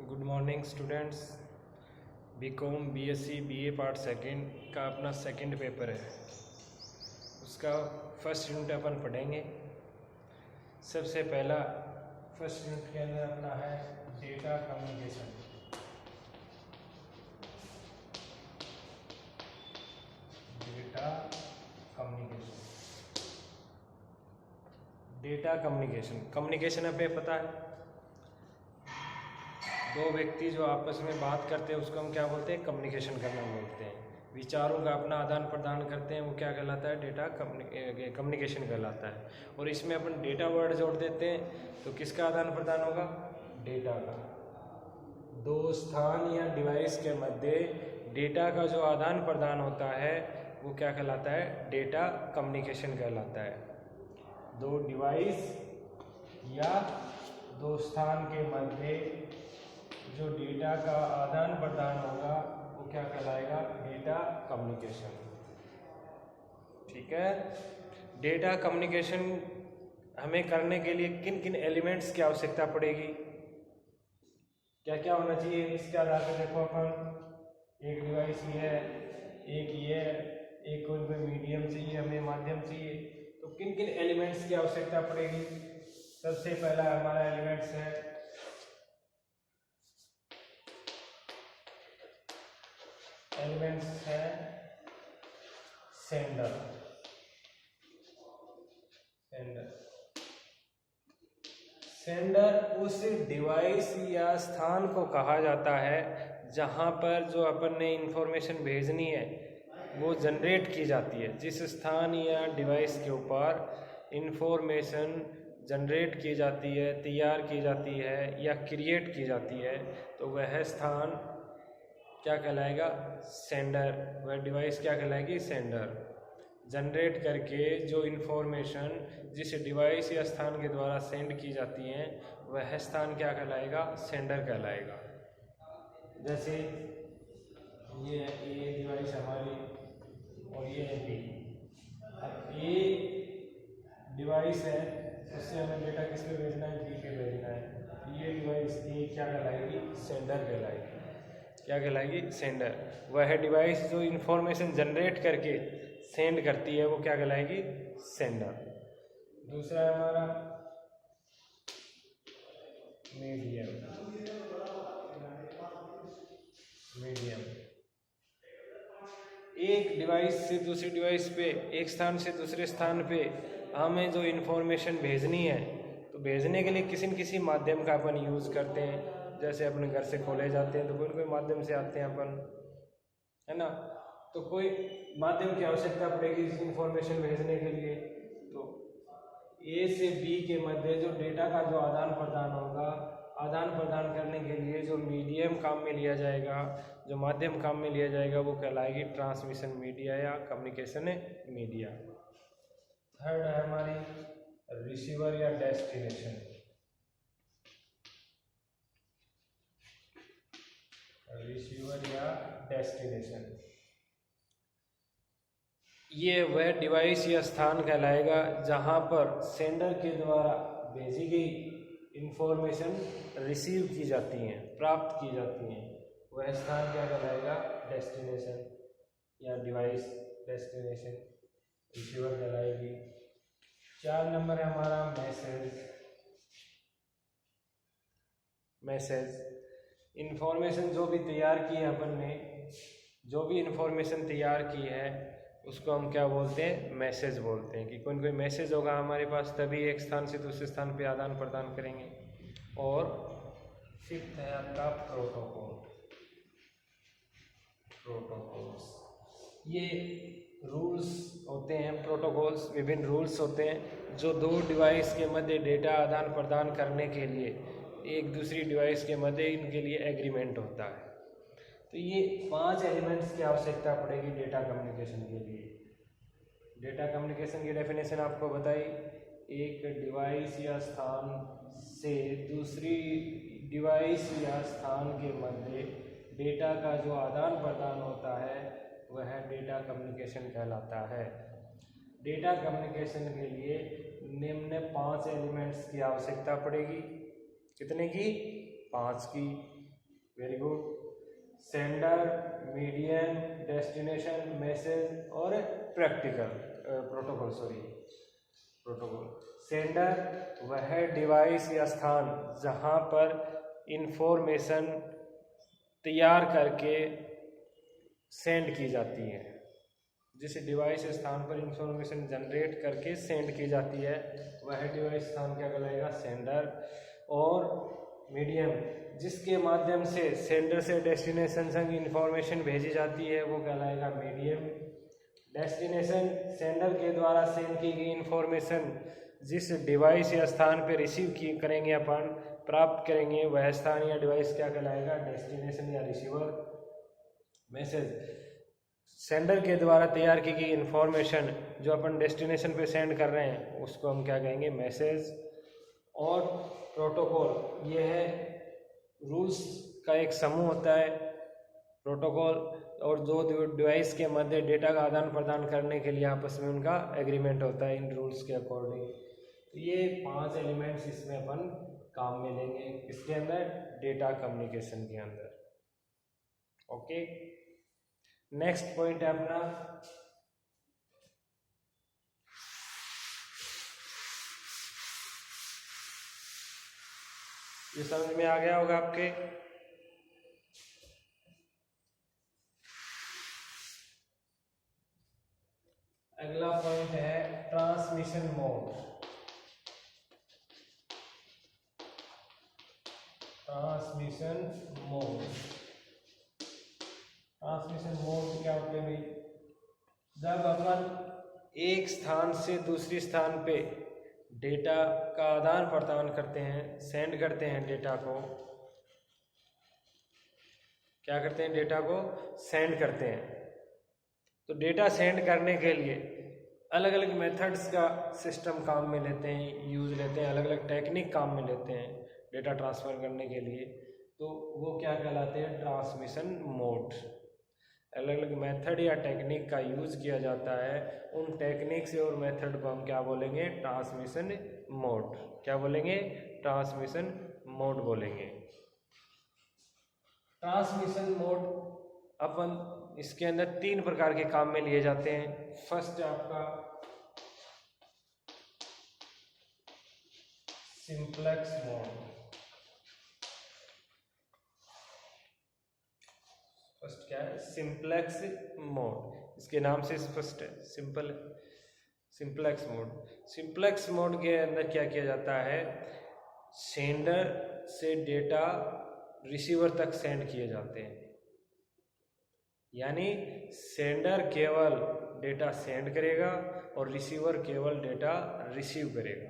Good morning students. BCom BSc BA part second का अपना second paper है, उसका फर्स्ट यूनिट अपन पढ़ेंगे। सबसे पहला फर्स्ट यूनिट के अंदर अपना है data communication. Data communication data communication communication हमें पता है, दो व्यक्ति जो आपस में बात करते हैं उसको हम क्या बोलते हैं? कम्युनिकेशन करना बोलते हैं। विचारों का अपना आदान प्रदान करते हैं, वो क्या कहलाता है? डेटा कम्युनिकेशन कहलाता है। और इसमें अपन डेटा वर्ड जोड़ देते हैं तो किसका आदान प्रदान होगा? डेटा का। दो स्थान या डिवाइस के मध्य डेटा का जो आदान प्रदान होता है वो क्या कहलाता है? डेटा कम्युनिकेशन कहलाता है। दो डिवाइस या दो स्थान के मध्य जो डेटा का आदान प्रदान होगा वो क्या कहलाएगा? Data communication. ठीक है। डेटा कम्युनिकेशन हमें करने के लिए किन किन एलिमेंट्स की आवश्यकता पड़ेगी, क्या क्या होना चाहिए? इसके आधार पर देखो, अपन एक डिवाइस ये है, एक ये है, एक कोई मीडियम चाहिए, हमें माध्यम चाहिए, तो किन किन एलिमेंट्स की आवश्यकता पड़ेगी? सबसे पहला हमारा एलिमेंट्स है सेंडर। सेंडर उस डिवाइस या स्थान को कहा जाता है जहां पर जो अपन ने इंफॉर्मेशन भेजनी है वो जनरेट की जाती है। जिस स्थान या डिवाइस के ऊपर इंफॉर्मेशन जनरेट की जाती है, तैयार की जाती है या क्रिएट की जाती है, तो वह स्थान क्या कहलाएगा? सेंडर। वह डिवाइस क्या कहलाएगी? सेंडर। जनरेट करके जो इन्फॉर्मेशन जिस डिवाइस या स्थान के द्वारा सेंड की जाती हैं वह स्थान क्या कहलाएगा? सेंडर कहलाएगा। जैसे ये है ए डिवाइस हमारी और ये है बी। अब ए डिवाइस है, उससे हमें डेटा किस पे भेजना है? बी पे भेजना है। ये डिवाइस ए क्या कहलाएगी? सेंडर कहलाएगी। क्या कहलाएगी? सेंडर। वह डिवाइस जो इंफॉर्मेशन जनरेट करके सेंड करती है वो क्या कहलाएगी? सेंडर। दूसरा है हमारा मीडियम। एक डिवाइस से दूसरी डिवाइस पे, एक स्थान से दूसरे स्थान पे हमें जो इंफॉर्मेशन भेजनी है तो भेजने के लिए किसी न किसी माध्यम का अपन यूज़ करते हैं। जैसे अपने घर से कॉलेज जाते हैं तो कोई न कोई माध्यम से आते हैं अपन, है ना? तो कोई माध्यम की आवश्यकता पड़ेगी इस इंफॉर्मेशन भेजने के लिए। तो ए से बी के मध्य जो डेटा का जो आदान प्रदान होगा, आदान प्रदान करने के लिए जो मीडियम काम में लिया जाएगा, जो माध्यम काम में लिया जाएगा वो कहलाएगी ट्रांसमिशन मीडिया या कम्युनिकेशन मीडिया। थर्ड है हमारी रिसीवर या डेस्टिनेशन। रिसीवर या डेस्टिनेशन, ये वह डिवाइस या स्थान कहलाएगा जहां पर सेंडर के द्वारा भेजी गई इंफॉर्मेशन रिसीव की जाती हैं, प्राप्त की जाती हैं। वह स्थान क्या कहलाएगा? डेस्टिनेशन या डिवाइस डेस्टिनेशन, रिसीवर कहलाएगी। 4 नंबर है हमारा मैसेज। इंफॉर्मेशन जो भी तैयार की है अपन ने, जो भी इंफॉर्मेशन तैयार की है उसको हम क्या बोलते हैं? मैसेज बोलते हैं। कि कोई मैसेज होगा हमारे पास तभी एक स्थान से दूसरे स्थान पे आदान प्रदान करेंगे। और फिफ्थ है आपका प्रोटोकॉल्स। ये रूल्स होते हैं, प्रोटोकॉल्स विभिन्न रूल्स होते हैं जो दो डिवाइस के मध्य डेटा आदान प्रदान करने के लिए एक दूसरी डिवाइस के मध्य इनके लिए एग्रीमेंट होता है। तो ये 5 एलिमेंट्स की आवश्यकता पड़ेगी डेटा कम्युनिकेशन के लिए। डेटा कम्युनिकेशन की डेफिनेशन आपको बताई, एक डिवाइस या स्थान से दूसरी डिवाइस या स्थान के मध्य डेटा का जो आदान प्रदान होता है वह डेटा कम्युनिकेशन कहलाता है। डेटा कम्युनिकेशन के लिए निम्न 5 एलिमेंट्स की आवश्यकता पड़ेगी। कितने की? 5 की। Very good. Sender, medium, destination, message और प्रोटोकॉल। सेंडर वह डिवाइस या स्थान जहां पर इंफॉर्मेशन तैयार करके सेंड की जाती है। जिस डिवाइस स्थान पर इंफॉर्मेशन जनरेट करके सेंड की जाती है वह डिवाइस स्थान क्या कहलाएगा? सेंडर। और मीडियम, जिसके माध्यम से सेंडर से डेस्टिनेशन तक इंफॉर्मेशन भेजी जाती है वो कहलाएगा मीडियम। डेस्टिनेशन, सेंडर के द्वारा सेंड की गई इंफॉर्मेशन जिस डिवाइस या स्थान पर रिसीव करेंगे अपन, प्राप्त करेंगे, वह स्थान या डिवाइस क्या कहलाएगा? डेस्टिनेशन या रिसीवर। मैसेज, सेंडर के द्वारा तैयार की गई इंफॉर्मेशन जो अपन डेस्टिनेशन पे सेंड कर रहे हैं उसको हम क्या कहेंगे? मैसेज। और प्रोटोकॉल, ये है रूल्स का एक समूह होता है प्रोटोकॉल, और दो डिवाइस के मध्य डेटा का आदान प्रदान करने के लिए आपस में उनका एग्रीमेंट होता है इन रूल्स के अकॉर्डिंग। तो ये 5 एलिमेंट्स इसमें अपन काम में लेंगे, इसके अंदर डेटा कम्युनिकेशन के अंदर। ओके, नेक्स्ट पॉइंट है अपना ये समझ में आ गया होगा आपके। अगला पॉइंट है ट्रांसमिशन मोड। ट्रांसमिशन मोड क्या होते हैं भाई? जब अपन एक स्थान से दूसरी स्थान पे डेटा का आदान प्रदान करते हैं, सेंड करते हैं डेटा को, क्या करते हैं? डेटा को सेंड करते हैं। तो डेटा सेंड करने के लिए अलग अलग मेथड्स का सिस्टम काम में लेते हैं, यूज लेते हैं, अलग अलग टेक्निक काम में लेते हैं डेटा ट्रांसफ़र करने के लिए। तो वो क्या कहलाते हैं? Transmission mode. अलग अलग मेथड या टेक्निक का यूज़ किया जाता है, उन टेक्निक से और मेथड को हम क्या बोलेंगे? Transmission mode. क्या बोलेंगे? ट्रांसमिशन मोड बोलेंगे। ट्रांसमिशन मोड अपन इसके अंदर 3 प्रकार के काम में लिए जाते हैं। फर्स्ट है आपका सिंप्लेक्स मोड। फर्स्ट क्या है? Simplex mode. इसके नाम से स्पष्ट है, सिंपल है। Simplex mode. सिंप्लेक्स मोड के अंदर क्या किया जाता है? सेंडर से डेटा रिसीवर तक सेंड किए जाते हैं, यानी सेंडर केवल डेटा सेंड करेगा और रिसीवर केवल डेटा रिसीव करेगा।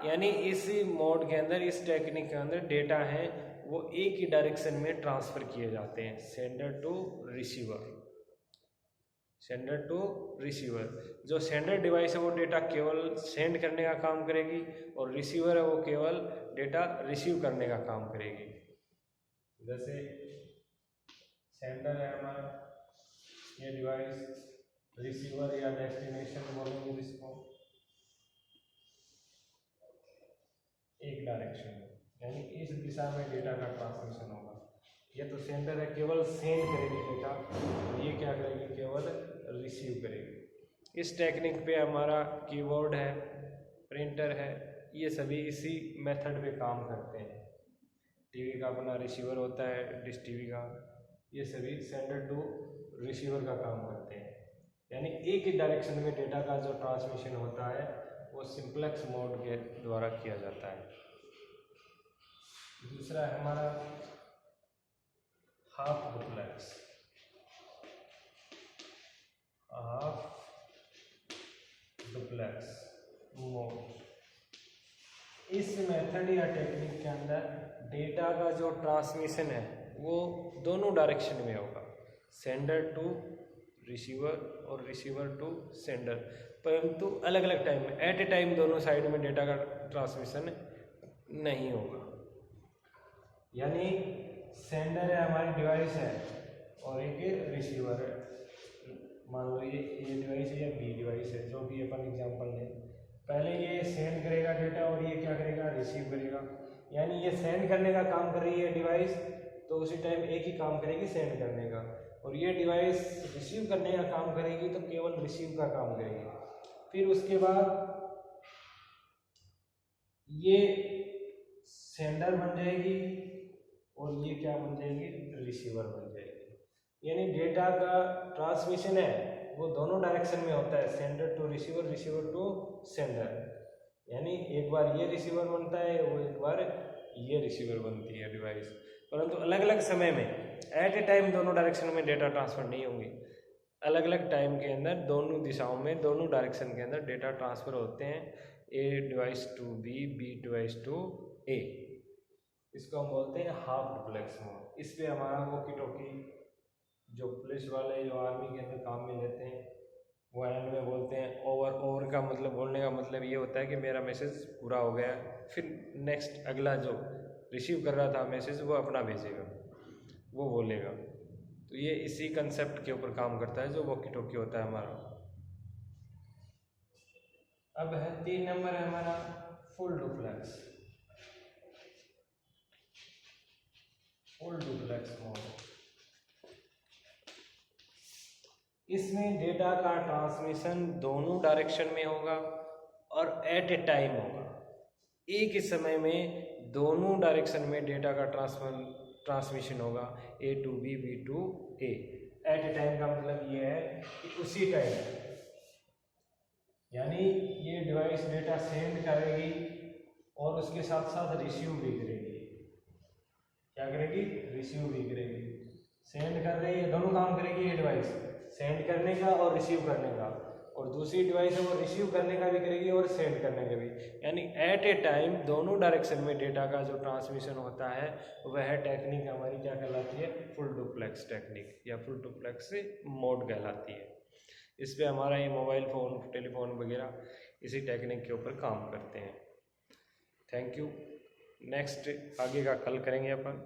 यानी इस मोड के अंदर, इस टेक्निक के अंदर डेटा है वो एक ही डायरेक्शन में ट्रांसफ़र किए जाते हैं, sender to receiver. Sender to receiver. जो सेंडर डिवाइस है वो डेटा केवल सेंड करने का काम करेगी और रिसीवर है वो केवल डेटा रिसीव करने का काम करेगी। जैसे सेंडर है हमारा ये डिवाइस, रिसीवर या डेस्टिनेशन बोलेंगे जिसको, एक डायरेक्शन में, यानी इस दिशा में डेटा का ट्रांसमिशन होगा। ये तो सेंडर है, केवल सेंड करेगी डेटा, और ये क्या करेगी? केवल रिसीव करेगी। इस टेक्निक पे हमारा कीबोर्ड है, प्रिंटर है, ये सभी इसी मेथड पे काम करते हैं। टीवी का अपना रिसीवर होता है, डिश टीवी का, ये सभी सेंडर टू रिसीवर का काम करते हैं। यानी एक ही डायरेक्शन में डेटा का जो ट्रांसमिशन होता है वो सिंप्लेक्स मोड के द्वारा किया जाता है। दूसरा है हमारा half duplex. Half duplex mode. इस मेथड या टेक्निक के अंदर डेटा का जो ट्रांसमिशन है वो दोनों डायरेक्शन में होगा, सेंडर टू रिसीवर और रिसीवर टू सेंडर, परंतु अलग अलग टाइम में, एट ए टाइम दोनों साइड में डेटा का ट्रांसमिशन नहीं होगा। यानी सेंडर है हमारी डिवाइस है और एक रिसीवर है, मान लो ये डिवाइस है या बी डिवाइस है, जो भी अपन एग्जांपल लें। पहले ये सेंड करेगा डेटा और ये क्या करेगा? रिसीव करेगा। यानी ये सेंड करने का काम कर रही है डिवाइस, तो उसी टाइम एक ही काम करेगी सेंड करने का, और ये डिवाइस रिसीव करने का काम करेगी तो केवल रिसीव का काम करेगी। फिर उसके बाद ये सेंडर बन जाएगी और ये क्या बन जाएगी, रिसीवर बन जाएगी। यानी डेटा का ट्रांसमिशन है वो दोनों डायरेक्शन में होता है, sender to receiver, receiver to sender. यानी एक बार ये रिसीवर बनता है, वो एक बार ये रिसीवर बनती है डिवाइस, परंतु अलग अलग समय में एट ए टाइम दोनों डायरेक्शन में डेटा ट्रांसफर नहीं होंगे। अलग अलग टाइम के अंदर दोनों दिशाओं में, दोनों डायरेक्शन के अंदर डेटा ट्रांसफर होते हैं, A device to B, B device to A. इसको हम बोलते हैं हाफ डुप्लेक्स मोड। इस पे हमारा वॉकी टॉकी जो पुलिस वाले, जो आर्मी के अंदर काम में लेते हैं, वो एंड में बोलते हैं ओवर। ओवर का मतलब, बोलने का मतलब ये होता है कि मेरा मैसेज पूरा हो गया, फिर नेक्स्ट अगला जो रिसीव कर रहा था मैसेज वो अपना भेजेगा, वो बोलेगा। तो ये इसी कंसेप्ट के ऊपर काम करता है जो वॉकी टॉकी होता है हमारा। अब है 3 नंबर है हमारा full duplex. Full duplex mode, इसमें डेटा का ट्रांसमिशन दोनों डायरेक्शन में होगा और एट ए टाइम होगा। एक ही समय में दोनों डायरेक्शन में डेटा का ट्रांसमिशन होगा, A to B, B to A. At a time का मतलब ये है कि उसी टाइम, यानी ये डिवाइस डेटा सेंड करेगी और उसके साथ साथ रिसीव भी करेगी। क्या करेगी, रिसीव भी करेगी। सेंड कर रही है, दोनों काम करेगी ये डिवाइस, सेंड करने का और रिसीव करने का, और दूसरी डिवाइस है वो रिसीव करने का भी करेगी और सेंड करने का भी। यानी एट ए टाइम दोनों डायरेक्शन में डेटा का जो ट्रांसमिशन होता है वह टेक्निक हमारी क्या कहलाती है, फुल डुप्लेक्स टेक्निक या फुल डुप्लेक्स मोड कहलाती है। इस पे हमारा ये मोबाइल फ़ोन, टेलीफोन वगैरह इसी टेक्निक के ऊपर काम करते हैं। Thank you. नेक्स्ट आगे का कल करेंगे अपन।